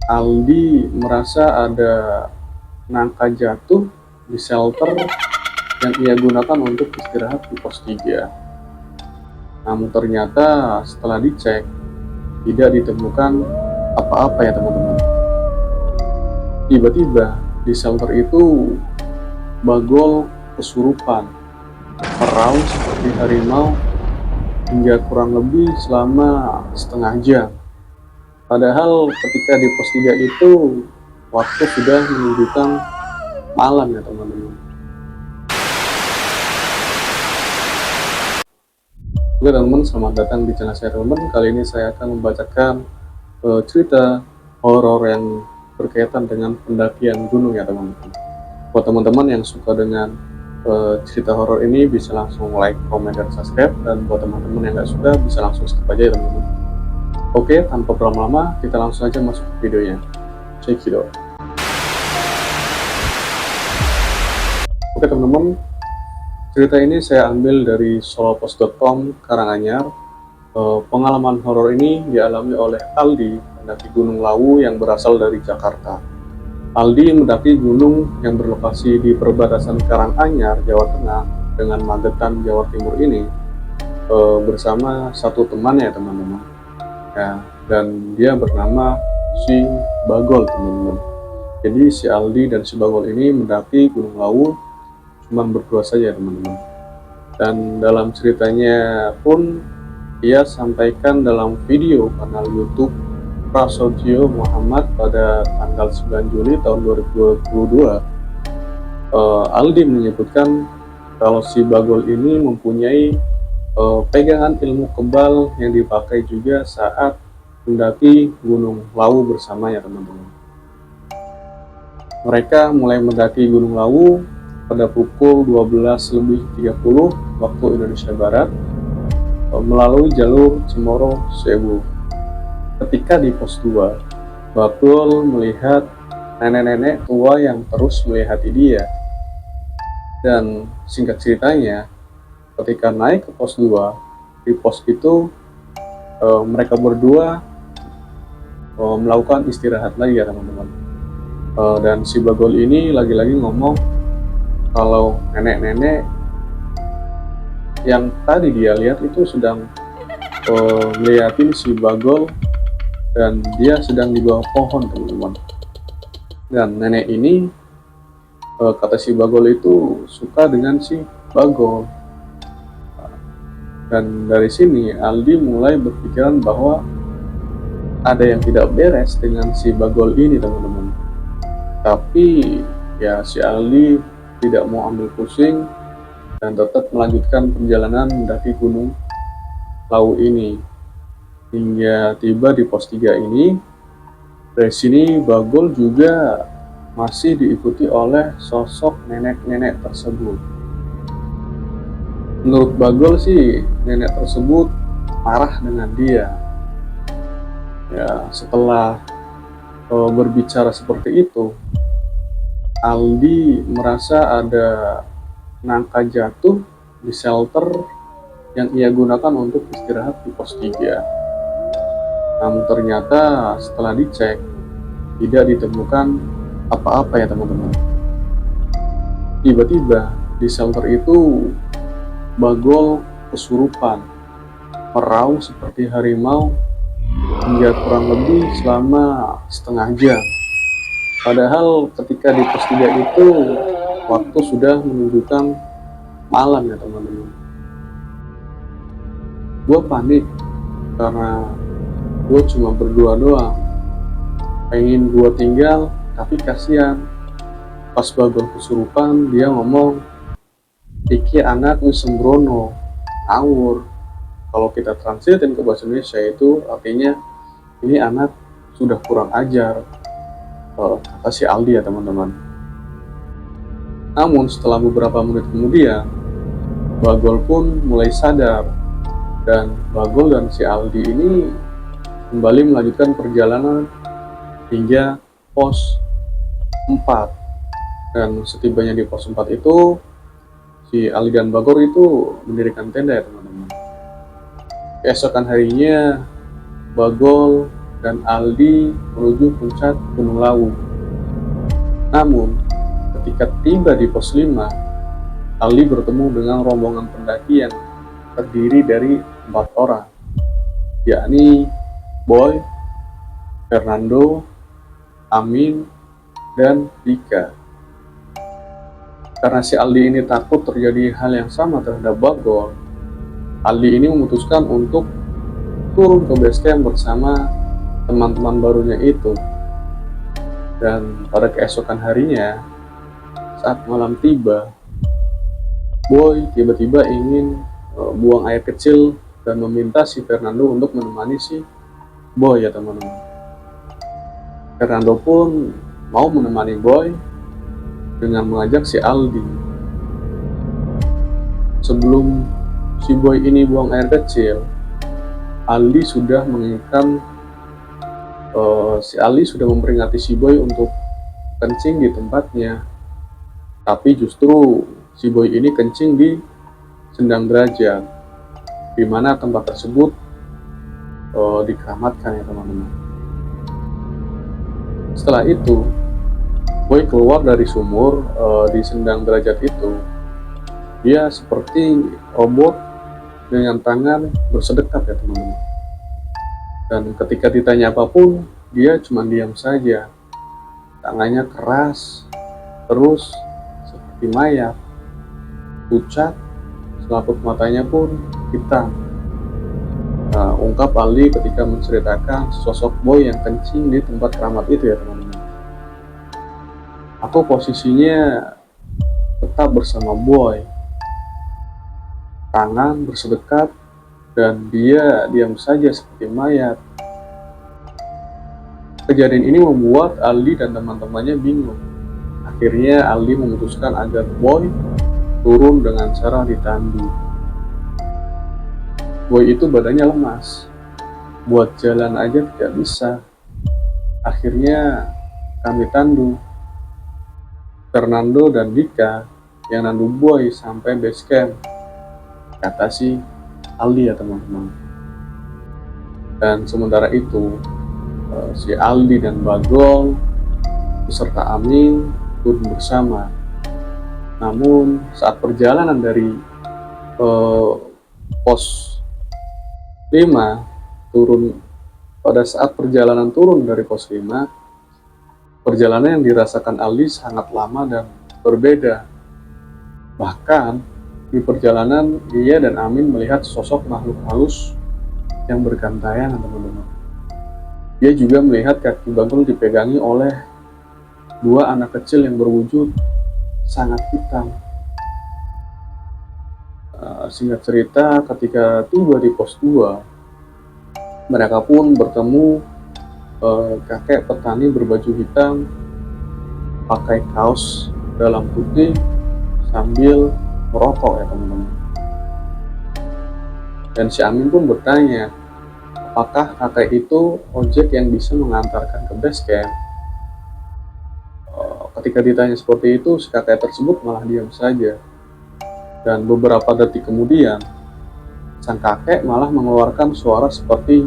Aldi merasa ada nangka jatuh di shelter yang ia gunakan untuk istirahat di pos 3. Namun ternyata setelah dicek, tidak ditemukan apa-apa ya teman-teman. Tiba-tiba di shelter itu Bagol kesurupan, meraung seperti harimau hingga kurang lebih selama setengah jam. Padahal ketika di pos 3 itu waktu sudah menunjukkan malam ya teman-teman. Oke teman-teman, selamat datang di channel saya teman-teman. Kali ini saya akan membacakan cerita horor yang berkaitan dengan pendakian gunung ya teman-teman. Buat teman-teman yang suka dengan cerita horor ini bisa langsung like, komen, dan subscribe. Dan buat teman-teman yang nggak suka bisa langsung skip aja ya teman-teman. Oke, tanpa berlama-lama kita langsung aja masuk ke videonya. Check it out. Oke teman-teman, cerita ini saya ambil dari solopos.com Karanganyar. Pengalaman horor ini dialami oleh Aldi, pendaki Gunung Lawu yang berasal dari Jakarta. Aldi mendaki gunung yang berlokasi di perbatasan Karanganyar, Jawa Tengah dengan Magetan, Jawa Timur ini bersama satu temannya teman-teman. Ya, dan dia bernama si Bagol teman-teman. Jadi si Aldi dan si Bagol ini mendaki Gunung Lawu cuma berdua saja teman-teman. Dan dalam ceritanya pun ia sampaikan dalam video kanal YouTube Prasetyo Muhammad pada tanggal 9 Juli tahun 2022. Aldi menyebutkan kalau si Bagol ini mempunyai pegangan ilmu kebal yang dipakai juga saat mendaki Gunung Lawu bersamanya teman-teman. Mereka mulai mendaki Gunung Lawu pada pukul 12:30 waktu Indonesia Barat melalui jalur Cemoro Sewu. Ketika di pos 2, Bagol melihat nenek-nenek tua yang terus melihati dia. Dan singkat ceritanya, ketika naik ke pos 2, di pos itu mereka berdua melakukan istirahat lagi ya teman-teman. Dan si Bagol ini lagi-lagi ngomong kalau nenek-nenek yang tadi dia lihat itu sedang melihatin si Bagol dan dia sedang di bawah pohon teman-teman. Dan nenek ini kata si Bagol itu suka dengan si Bagol. Dan dari sini Aldi mulai berpikiran bahwa ada yang tidak beres dengan si Bagol ini teman-teman. Tapi ya si Aldi tidak mau ambil pusing dan tetap melanjutkan perjalanan mendaki Gunung Lawu ini hingga tiba di pos 3 ini. Dari sini Bagol juga masih diikuti oleh sosok nenek-nenek tersebut. Menurut Bagol sih nenek tersebut marah dengan dia. Ya, setelah berbicara seperti itu, Aldi merasa ada nangka jatuh di shelter yang ia gunakan untuk istirahat di pos 3. Namun ternyata setelah dicek tidak ditemukan apa-apa ya teman-teman. Tiba-tiba di shelter itu Bagol kesurupan, meraung seperti harimau hingga kurang lebih selama setengah jam. Padahal ketika di pos 3 itu waktu sudah menunjukkan malam ya teman-teman. Gue panik karena gue cuma berdua doang. Pengen gue tinggal tapi kasihan. Pas Bagol kesurupan dia ngomong, "Iki anak wis sembrono, ngawur." Kalau kita translatein ke bahasa Indonesia itu artinya ini anak sudah kurang ajar, kata si Aldi ya teman-teman. Namun setelah beberapa menit kemudian Bagol pun mulai sadar dan Bagol dan si Aldi ini kembali melanjutkan perjalanan hingga pos 4. Dan setibanya di pos 4 itu si Aldi dan Bagol itu mendirikan tenda ya teman-teman. Keesokan harinya Bagol dan Aldi menuju puncak Gunung Lawu. Namun, ketika tiba di pos 5, Aldi bertemu dengan rombongan pendaki yang terdiri dari 4 orang, yakni Boy, Fernando, Amin, dan Dika. Karena si Aldi ini takut terjadi hal yang sama terhadap Bagol, Aldi ini memutuskan untuk turun ke base camp bersama teman-teman barunya itu. Dan pada keesokan harinya, saat malam tiba, Boy tiba-tiba ingin buang air kecil dan meminta si Fernando untuk menemani si Boy ya teman-teman. Fernando pun mau menemani Boy dengan mengajak si Aldi. Sebelum si Boy ini buang air kecil, Aldi sudah mengingatkan si Aldi sudah memperingati si Boy untuk kencing di tempatnya. Tapi justru si Boy ini kencing di Sendang Derajat, di mana tempat tersebut dikeramatkan ya teman-teman. Setelah itu, Boy keluar dari sumur di Sendang Derajat itu. Dia seperti robot dengan tangan bersedekat ya teman-teman. Dan ketika ditanya apapun, dia cuma diam saja. Tangannya keras, terus seperti mayat, pucat, selaput matanya pun hitam. Ungkap Aldi ketika menceritakan sosok Boy yang kencing di tempat keramat itu ya teman-teman. Aku posisinya tetap bersama Boy, tangan bersedekat, dan dia diam saja seperti mayat. Kejadian ini membuat Aldi dan teman-temannya bingung. Akhirnya Aldi memutuskan agar Boy turun dengan cara ditandu. Boy itu badannya lemas, buat jalan aja tidak bisa. Akhirnya kami tandu. Fernando dan Dika yang nandu Boy sampai base camp, kata si Aldi ya teman-teman. Dan sementara itu si Aldi dan Bagol beserta Amin turun bersama. Namun saat perjalanan dari pos 5 pada saat perjalanan turun dari pos 5, perjalanan yang dirasakan Aldi sangat lama dan berbeda. Bahkan di perjalanan dia dan Amin melihat sosok makhluk halus yang bergantian teman-teman. Dia juga melihat kaki Bagol dipegangi oleh 2 anak kecil yang berwujud sangat hitam. Singkat cerita, ketika tiba di pos 2, mereka pun bertemu kakek petani berbaju hitam, pakai kaos dalam putih, sambil merokok ya teman-teman. Dan si Amin pun bertanya, apakah kakek itu ojek yang bisa mengantarkan ke base camp? Ketika ditanya seperti itu, si kakek tersebut malah diam saja. Dan beberapa detik kemudian, sang kakek malah mengeluarkan suara seperti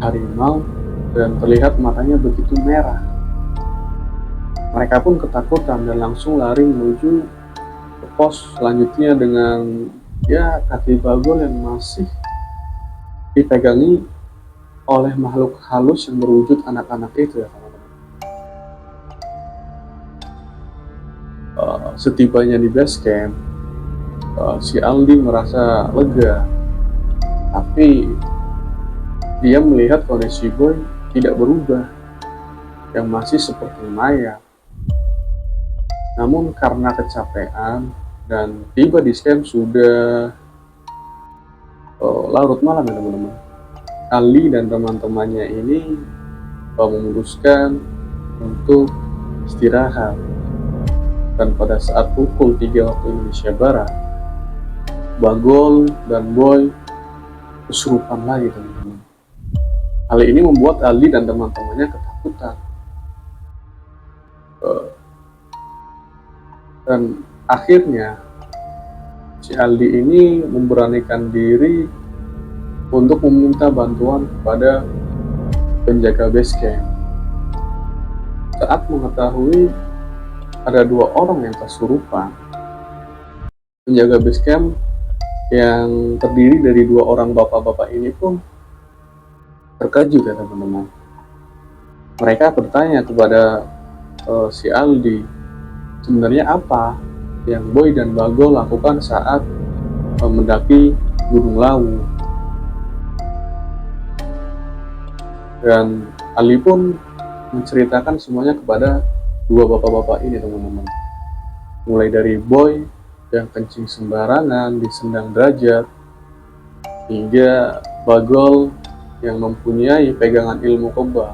harimau dan terlihat matanya begitu merah. Mereka pun ketakutan dan langsung lari menuju ke pos selanjutnya dengan kaki Bagol yang masih dipegangi oleh makhluk halus yang berwujud anak-anak itu ya teman-teman. Setibanya di base camp, si Aldi merasa lega, tapi dia melihat kondisi Boy tidak berubah, yang masih seperti mayat. Namun karena kecapean dan tiba di camp sudah larut malam ya teman-teman, Aldi dan teman-temannya ini memutuskan untuk istirahat. Dan pada saat pukul 3 waktu Indonesia Barat, Bagol dan Boy kesurupan lagi teman-teman. Hal ini membuat Aldi dan teman-temannya ketakutan. Dan akhirnya si Aldi ini memberanikan diri untuk meminta bantuan kepada penjaga base camp. Saat mengetahui ada 2 orang yang kesurupan, penjaga base camp yang terdiri dari 2 orang bapak-bapak ini pun terkejut ya teman-teman. Mereka bertanya kepada si Aldi, sebenarnya apa yang Boy dan Bagol lakukan saat mendaki Gunung Lawu. Dan Ali pun menceritakan semuanya kepada 2 bapak-bapak ini teman-teman. Mulai dari Boy yang kencing sembarangan di sendang derajat, hingga Bagol yang mempunyai pegangan ilmu kebal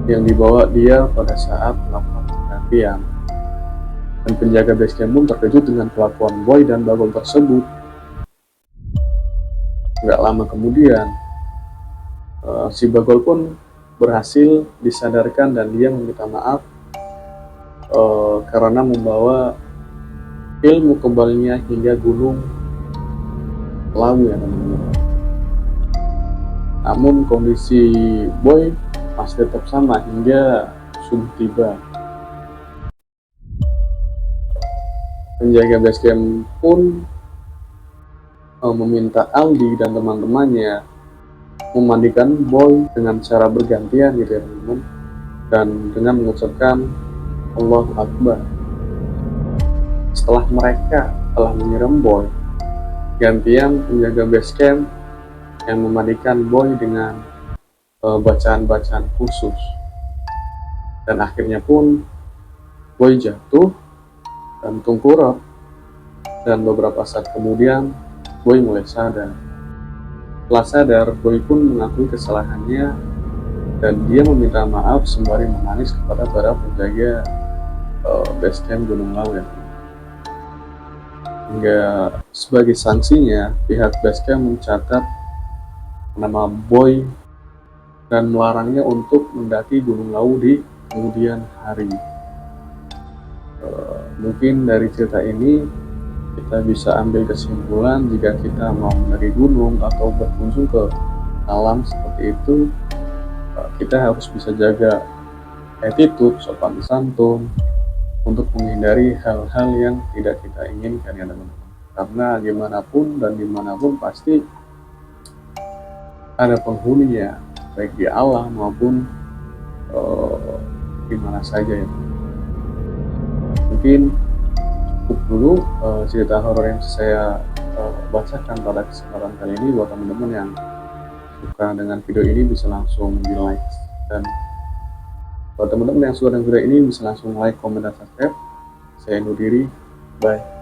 yang dibawa dia pada saat melakukan pendakian. Dan penjaga basecamp pun terkejut dengan kelakuan Boy dan Bagol tersebut. Nggak lama kemudian, si Bagol pun berhasil disadarkan dan dia meminta maaf karena membawa ilmu kebalnya hingga Gunung Lawu ya teman-teman. Namun kondisi Boy masih tetap sama hingga subuh tiba. Penjaga basecamp pun meminta Aldi dan teman-temannya memandikan Boy dengan cara bergantian gitu ya teman-teman, dan dengan mengucapkan Allahu Akbar. Setelah mereka telah menyiram Boy, gantian penjaga basecamp yang memandikan Boy dengan bacaan-bacaan khusus. Dan akhirnya pun Boy jatuh dan tengkurap, dan beberapa saat kemudian Boy mulai sadar. Setelah sadar, Boy pun mengakui kesalahannya dan dia meminta maaf sembari menangis kepada para penjaga basecamp Gunung Lawu. Hingga sebagai sanksinya, pihak basecamp mencatat nama Boy dan melarangnya untuk mendaki Gunung Lawu di kemudian hari. Mungkin dari cerita ini kita bisa ambil kesimpulan, jika kita mau mendaki gunung atau berkunjung ke alam seperti itu, kita harus bisa jaga attitude, sopan santun, untuk menghindari hal-hal yang tidak kita inginkan ya teman-teman. Karena gimana pun dan dimanapun pasti ada penghuninya, baik di alam maupun di mana saja ya. Mungkin cukup dulu cerita horor yang saya bacakan pada kesempatan kali ini. Buat teman-teman yang suka dengan video ini bisa langsung di like, dan buat teman-teman yang suka dengan video ini bisa langsung like, komen, dan subscribe. Saya undur diri, bye.